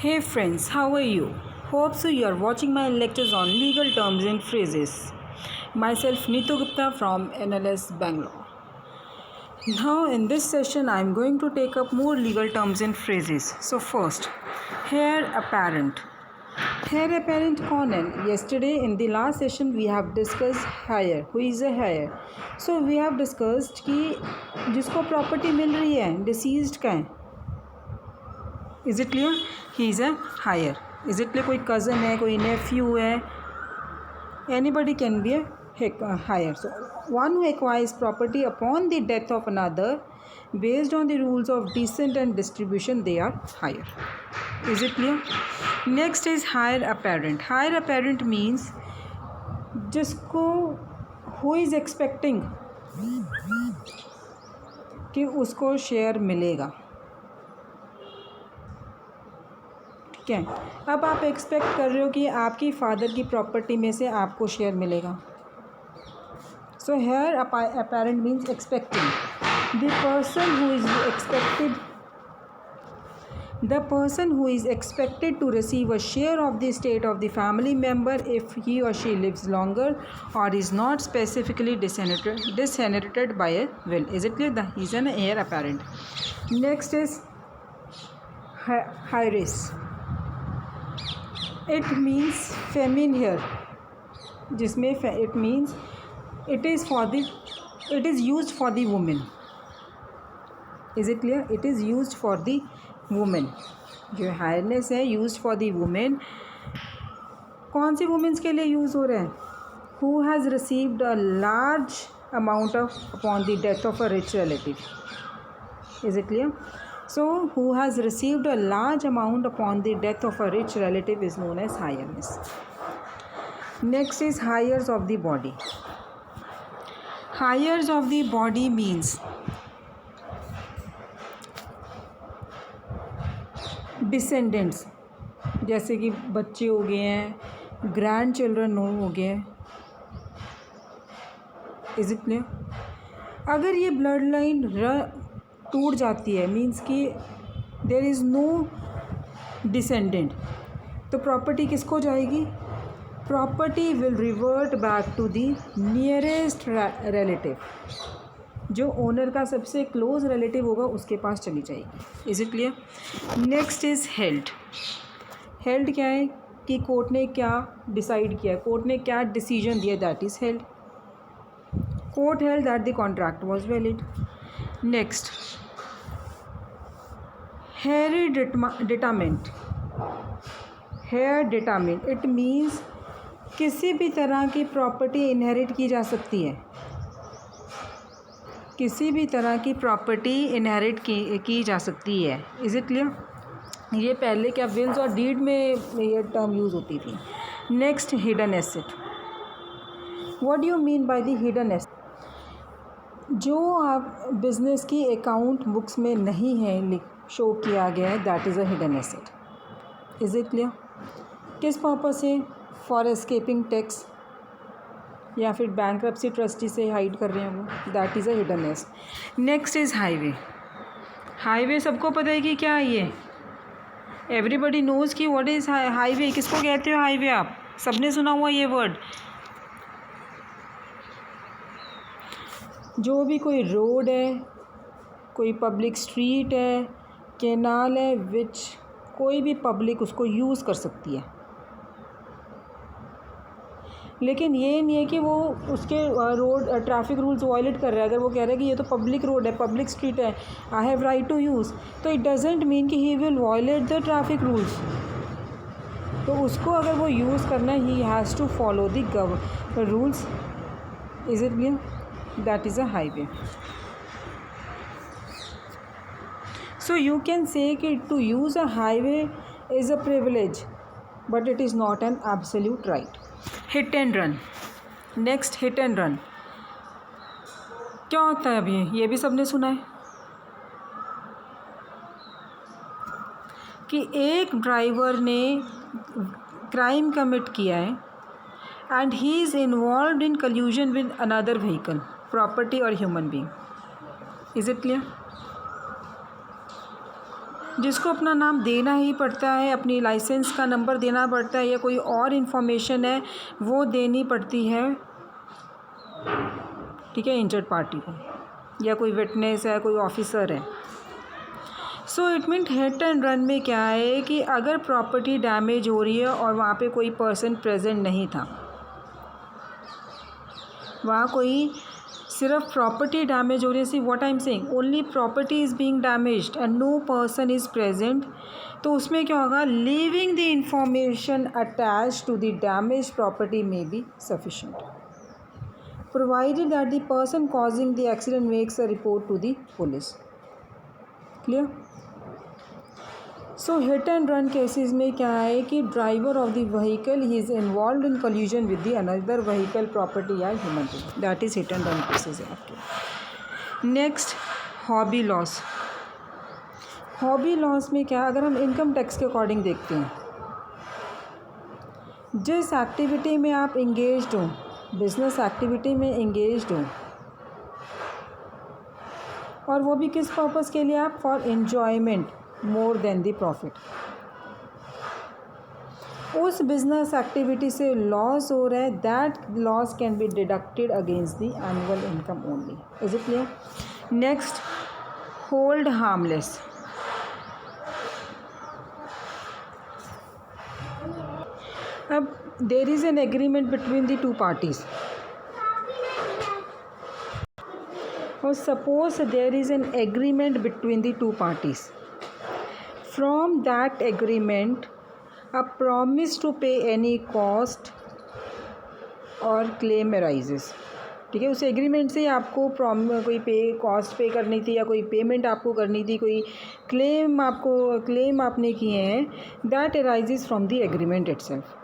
Hey friends, how are you? Hope so you are watching my lectures on legal terms and phrases. Myself Neetu Gupta from NLS Bangalore. Now in this session I am going to take up more legal terms and phrases. So first, heir apparent. Heir apparent कौन है? Yesterday in the last session we have discussed heir. Who is a heir? So we have discussed कि जिसको property मिल रही है deceased का है. Is it clear? He is a heir. Is it clear? कोई cousin है, कोई nephew है, anybody can be a heir. So one who acquires property upon the death of another based on the rules of descent and distribution, they are heir. Is it clear? Next is heir apparent. Heir apparent means जिसको who is expecting कि उसको share मिलेगा. ठीक है. अब आप expect कर रहे हो कि आपकी फादर की प्रॉपर्टी में से आपको शेयर मिलेगा. So here apparent means expecting. The person who is expected to receive a share of the estate of the family member if he or she lives longer or is not specifically disinherited by a will. Is it clear? He is an heir apparent. Next is heirs. It means feminine here, जिसमें it means it is used for the woman. Is it clear? It is used for the woman. जो हायरनेस है used for the woman. कौन सी women's के लिए use हो रहा है? Who has received a large amount upon the death of a rich relative. Is it clear? So who has received a large amount upon the death of a rich relative is known as heirs. Next is heirs of the body. Heirs of the body means descendants, जैसे कि बच्चे हो गए हैं, grand children हो गए हैं. Is it clear? अगर ये ब्लड लाइन टूट जाती है मीन्स कि देयर इज़ नो डिसेंडेंट, तो प्रॉपर्टी किसको जाएगी? Property will revert back to the nearest relative. जो ओनर का सबसे क्लोज रिलेटिव होगा उसके पास चली जाएगी. Is it clear? Next is held. Held क्या है? कि कोर्ट ने क्या डिसाइड किया, कोर्ट ने क्या डिसीजन दिया, that is held. Court held that the contract was valid. Next hereditament. Hereditament it means किसी भी तरह की प्रॉपर्टी इनहेरिट की जा सकती है. किसी भी तरह की प्रॉपर्टी इनहेरिट की जा सकती है. Is it clear? ये पहले क्या विल्स और डीड में ये टर्म यूज़ होती थी. Next hidden asset. What do you mean by the hidden asset? जो आप बिजनेस की अकाउंट बुक्स में नहीं है शो किया गया है, that is a hidden asset. Is it clear? किस पर्पस से? फॉर एस्केपिंग टैक्स या फिर बैंक्रप्सी ट्रस्टी से हाइड कर रहे हैं वो, that is a hidden asset. Next is highway. Highway सबको पता है कि क्या है ये? एवरीबडी नोज़ कि व्हाट इज़ हाईवे. किसको कहते हो हाईवे? आप सबने सुना हुआ ये वर्ड. जो भी कोई रोड है, कोई पब्लिक स्ट्रीट है, कैनाल है, विच कोई भी पब्लिक उसको यूज़ कर सकती है. लेकिन ये नहीं है कि वो उसके रोड ट्रैफिक रूल्स वायलेट कर रहा है. अगर वो कह रहा है कि ये तो पब्लिक रोड है, पब्लिक स्ट्रीट है, I have right to use, तो इट डजेंट मीन कि he will violate the traffic rules. तो उसको अगर वो यूज़ करना है, he has to follow the rules. Is it clear? That is a highway. So you can say कि to use a highway is a privilege, but it is not an absolute right. Hit and run. Next, hit and run. क्या होता है अभी? ये भी सबने सुना है कि एक ड्राइवर ने क्राइम कमिट किया है and he is involve in collusion with another vehicle, property or human being. Is it clear? जिसको अपना नाम देना ही पड़ता है, अपनी लाइसेंस का नंबर देना पड़ता है, या कोई और इन्फॉर्मेशन है वो देनी पड़ती है, ठीक है, इंजर्ड पार्टी को, या कोई विटनेस है, कोई ऑफिसर है। So it mean hit and run में क्या है कि अगर प्रॉपर्टी डैमेज हो रही है और वहाँ पे कोई पर्सन प्रेजेंट नहीं था, वहाँ कोई सिर्फ प्रॉपर्टी डैमेज हो रही है, see what I am saying, only property is being damaged and no person is present, तो उसमें क्या होगा, leaving the information attach to the damage property में be sufficient, provided that the person causing the accident makes a report to the police. Clear? So hit and run cases में क्या है कि driver of the vehicle he is involve in collusion with the another vehicle, property या human being, that is hit and run cases है आपके। Next, hobby loss. Hobby loss में क्या, अगर हम इनकम टैक्स के अकॉर्डिंग देखते हैं, जिस एक्टिविटी में आप इंगेज्ड हो, बिजनेस एक्टिविटी में इंगेज्ड हो, और वो भी किस पर्पज़ के लिए, आप for enjoyment more than the profit, उस बिजनेस एक्टिविटी से लॉस हो रहा है, that loss can be deducted against the annual income only. Is it clear? Next, hold harmless. अब there is an agreement between the two parties, और suppose there is an agreement between the two parties, from that agreement a promise to pay any cost or claim arises, ठीक है, उस agreement से आपको कोई cost पे करनी थी, या कोई पेमेंट आपको करनी थी, कोई क्लेम आपने किए हैं, that arises from the agreement itself.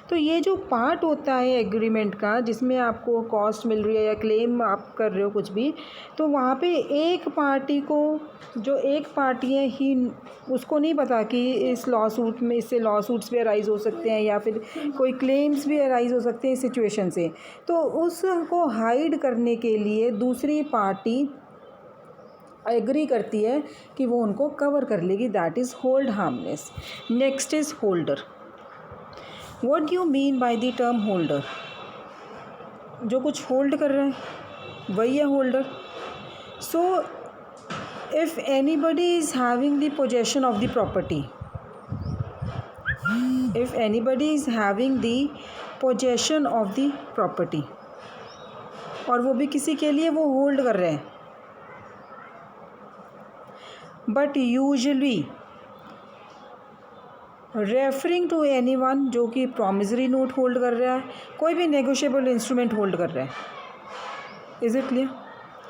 तो ये जो पार्ट होता है एग्रीमेंट का, जिसमें आपको कॉस्ट मिल रही है या क्लेम आप कर रहे हो कुछ भी, तो वहाँ पे एक पार्टी को, जो एक पार्टी है ही, उसको नहीं पता कि इस लॉ सूट में, इससे लॉ सूट्स भी अराइज हो सकते हैं या फिर कोई क्लेम्स भी अराइज हो सकते हैं इस सिचुएशन से, तो उसको हाइड करने के लिए दूसरी पार्टी एग्री करती है कि वो उनको कवर कर लेगी, that is hold harmless. Next is holder. What do you mean by the term holder? जो कुछ होल्ड कर रहा है वही है holder. So if anybody is having the possession of the property, if anybody is having the possession of the property, और वो भी किसी के लिए वो होल्ड कर रहे हैं, but usually referring to anyone जो कि प्रॉमिसरी नोट होल्ड कर रहा है, कोई भी नेगोशिएबल इंस्ट्रूमेंट होल्ड कर रहा है, is it clear?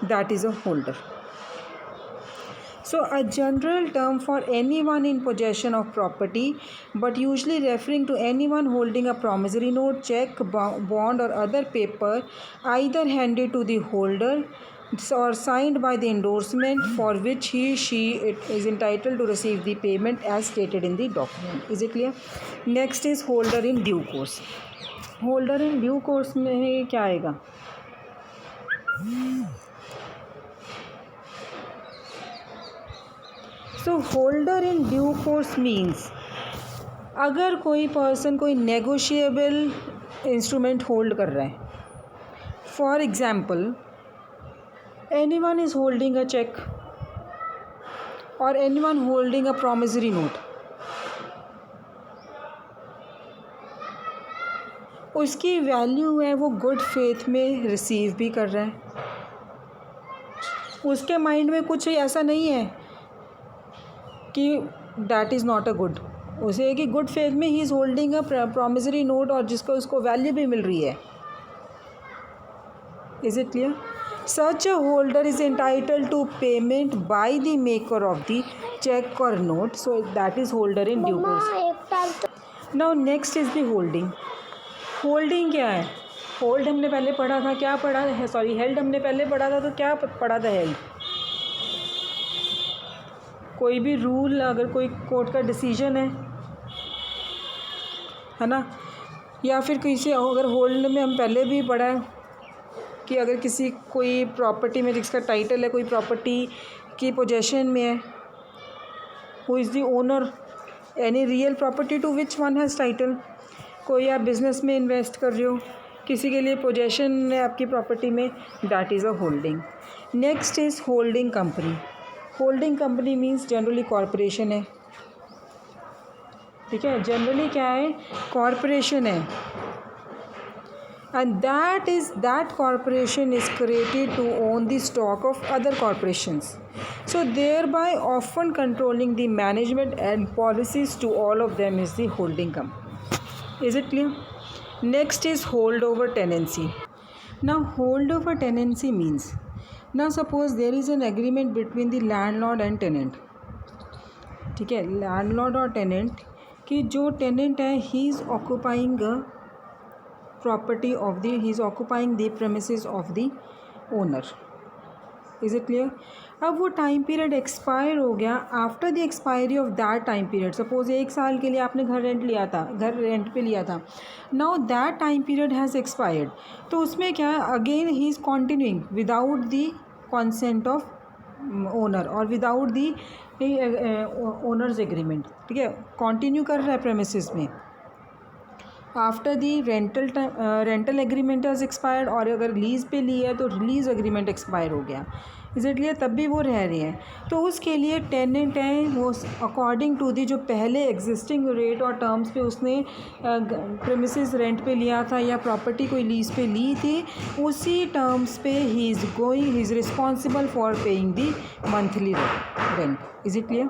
That is a holder. So a general term for anyone in possession of property, but usually referring to anyone holding a promissory note, cheque, bond or other paper either handed to the holder or signed by the endorsement for which she is entitled to receive the payment as stated in the document. Is it clear? Next is holder in due course. Holder in due course में क्या आएगा? So holder in due course means अगर कोई person कोई negotiable instrument hold कर रहा है, for example anyone is holding a check or anyone holding a promissory note, उसकी वैल्यू है वो गुड फेथ में रिसीव भी कर रहा है, उसके माइंड में कुछ ऐसा नहीं है कि that is not a good, उसे है कि गुड फेथ में he is holding a promissory note और जिसको उसको वैल्यू भी मिल रही है। Is it clear? Such a holder is entitled to payment by the maker of the check or note, so that is holder in due course. Now next is the holding. Holding क्या है? Hold हमने पहले पढ़ा था, क्या पढ़ा है, sorry held हमने पहले पढ़ा था, तो क्या पढ़ा था held? कोई भी रूल, अगर कोई कोर्ट का डिसीजन है ना, या फिर किसी, अगर होल्ड में हम पहले भी पढ़ा है कि अगर किसी कोई प्रॉपर्टी में जिसका टाइटल है, कोई प्रॉपर्टी की पोजेशन में है, who is the owner, any real property to which one has title. कोई आप बिजनेस में इन्वेस्ट कर रहे हो, किसी के लिए पोजेशन है आपकी प्रॉपर्टी में, that is a holding. Next is holding company. Holding company means generally corporation है, ठीक है, जनरली क्या है, कॉरपोरेशन है, and that corporation is created to own the stock of other corporations, so thereby often controlling the management and policies to all of them is the holding company. Is it clear? Next is holdover tenancy. Now holdover tenancy means, now suppose there is an agreement between the landlord and tenant, ठीक है, landlord और tenant कि जो tenant है he is occupying property of the, he is occupying the premises of the owner. Is it clear? अब वो time period expire हो गया। After the expiry of that time period, suppose 1 साल के लिए आपने घर रेंट पे लिया था, now that time period has expired, तो उसमें क्या है, again he is continuing without the consent of owner और विदाउट दी ओनर्स एग्रीमेंट, ठीक है, कंटिन्यू कर रहा है प्रेमिसेस में। After the rental agreement has expired, और अगर लीज़ पे लिया है तो लीज़ एग्रीमेंट एक्सपायर हो गया, इसलिए तब भी वो रह रहे हैं। तो उसके लिए टेनेंट हैं वो अकॉर्डिंग टू दी जो पहले एग्जिस्टिंग रेट और टर्म्स पे उसने प्रेमिसेस रेंट पे लिया था या प्रॉपर्टी कोई लीज़ पे ली थी, उसी टर्म्स पे ही is responsible for paying the monthly rent. Is it clear?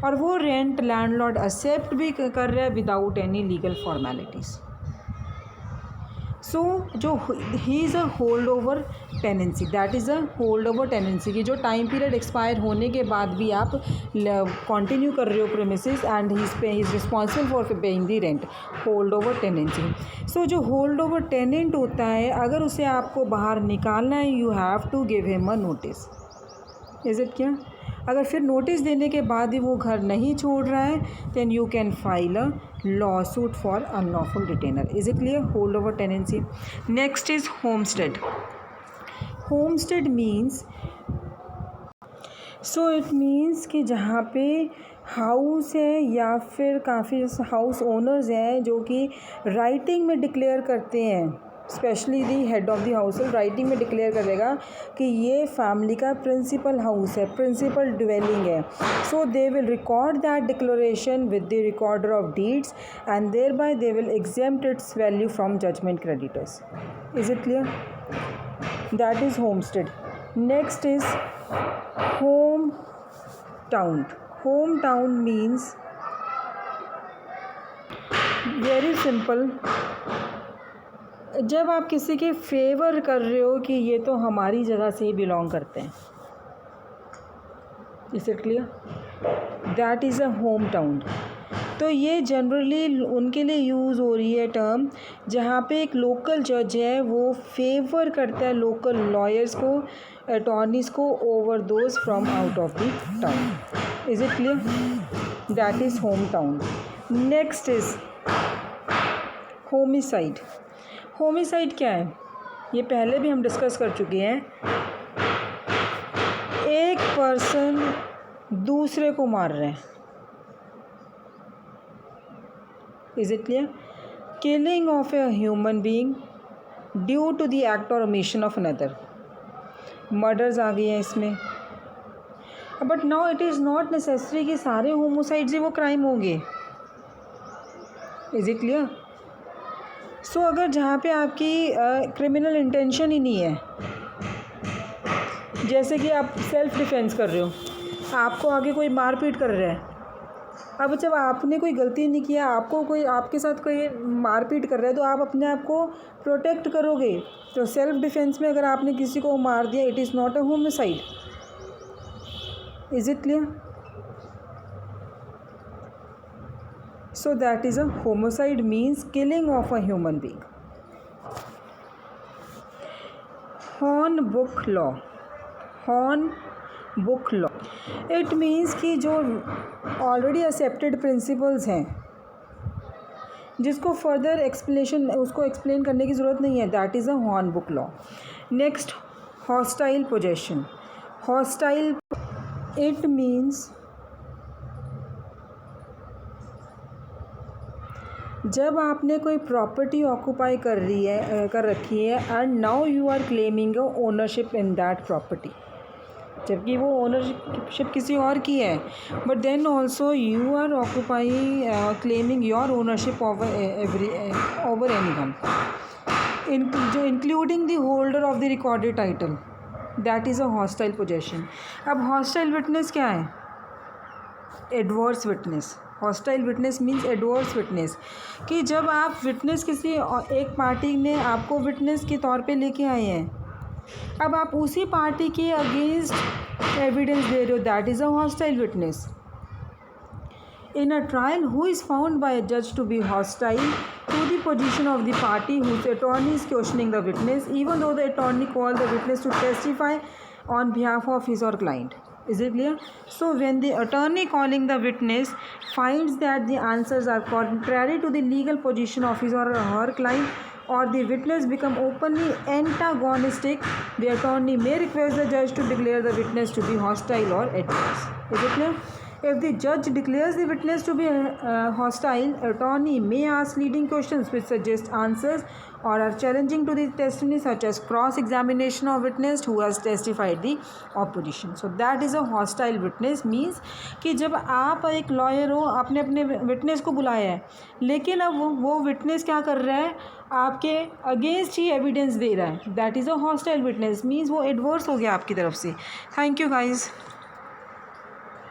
और वो रेंट लैंडलॉर्ड एक्सेप्ट भी कर रहा है विदाउट एनी लीगल फॉर्मेलिटीज़। सो जो he is a hold over tenancy, that is a hold over tenancy की जो टाइम पीरियड एक्सपायर होने के बाद भी आप कंटिन्यू कर रहे हो premises and he is responsible for paying the rent, hold over tenancy. So जो होल्ड ओवर टेनेंट होता है, अगर उसे आपको बाहर निकालना है, you have to give him a notice. Is it क्या? अगर फिर नोटिस देने के बाद ही वो घर नहीं छोड़ रहा है, then you can file a lawsuit for unlawful retainer. Is it clear? Hold over tenancy. Next is homestead. Homestead means, so it means कि जहाँ पे हाउस है या फिर काफ़ी हाउस ओनर्स हैं जो कि राइटिंग में डिक्लेयर करते हैं, specially the head of the house writing में डिक्लेयर करेगा कि ये फैमिली का प्रिंसिपल हाउस है, प्रिंसिपल ड्वेलिंग है। So they will record that declaration with the recorder of deeds and thereby they will exempt its value from judgment creditors. Is it clear? That is homestead. Next is home town. Home town means very simple, जब आप किसी के favour कर रहे हो कि ये तो हमारी जगह से ही बिलोंग करते हैं। Is it clear? That is a home town. तो ये जनरली उनके लिए यूज़ हो रही है टर्म जहाँ पे एक लोकल जज है वो फेवर करता है लोकल लॉयर्स को, अटॉर्नीज़ को over those from out of the town. Is it clear? That is home town. Next is homicide. Homicide क्या है? ये पहले भी हम डिस्कस कर चुके हैं। एक पर्सन दूसरे को मार रहे हैं। Is it clear? Killing of a human being due to the act और ओमिशन ऑफ अनदर। मर्डर्स आ गई हैं इसमें। But now it is not necessary कि सारे होमोसाइड से वो क्राइम होंगे। Is it clear? सो अगर जहाँ पे आपकी क्रिमिनल इंटेंशन ही नहीं है, जैसे कि आप सेल्फ डिफेंस कर रहे हो, आपको आगे कोई मारपीट कर रहा है, अब जब आपने कोई गलती नहीं किया, आपको कोई आपके साथ कोई मारपीट कर रहा है, तो आप अपने आप को प्रोटेक्ट करोगे। तो सेल्फ डिफेंस में अगर आपने किसी को मार दिया, it is not a homicide. Is it clear? So that is a homicide, means killing of a human being. Hornbook law. Hornbook law. It means कि जो already accepted principles हैं जिसको further explanation उसको explain करने की ज़रूरत नहीं है, that is a Hornbook law. Next, hostile possession. Hostile, it means जब आपने कोई प्रॉपर्टी ऑक्यूपाई कर रखी है and now you are claiming ownership in that property, जबकि वो ओनरशिप किसी और की है, but then also you are occupy claiming your ownership over anyone, जो including the holder of the recorded title, that is a hostile possession. अब hostile witness क्या है? Adverse witness. Hostile witness means adverse witness, कि जब आप witness किसी एक party ने आपको विटनेस के तौर पे लेके आए हैं, अब आप उसी पार्टी के अगेंस्ट एविडेंस दे रहे हो, that is a hostile witness. In a trial, who is found by a judge to be hostile to the position of the party whose attorney is questioning the witness, even though the attorney called the witness to testify on behalf of his or client? Is it clear? So when the attorney calling the witness finds that the answers are contrary to the legal position of his or her client, or the witness become openly antagonistic, the attorney may request the judge to declare the witness to be hostile or adverse. Is it clear? If the judge declares the witness to be hostile, attorney may ask leading questions which suggest answers or are challenging to the testimony, such as cross-examination of witness who has testified the opposition. So that is a hostile witness, means कि जब आप एक lawyer हो, आपने अपने witness को बुलाया है, लेकिन अब वो विटनेस क्या कर रहा है? आपके अगेंस्ट ही एविडेंस दे रहा है, that is a hostile witness, means वो एडवर्स हो गया आपकी तरफ से। Thank you guys.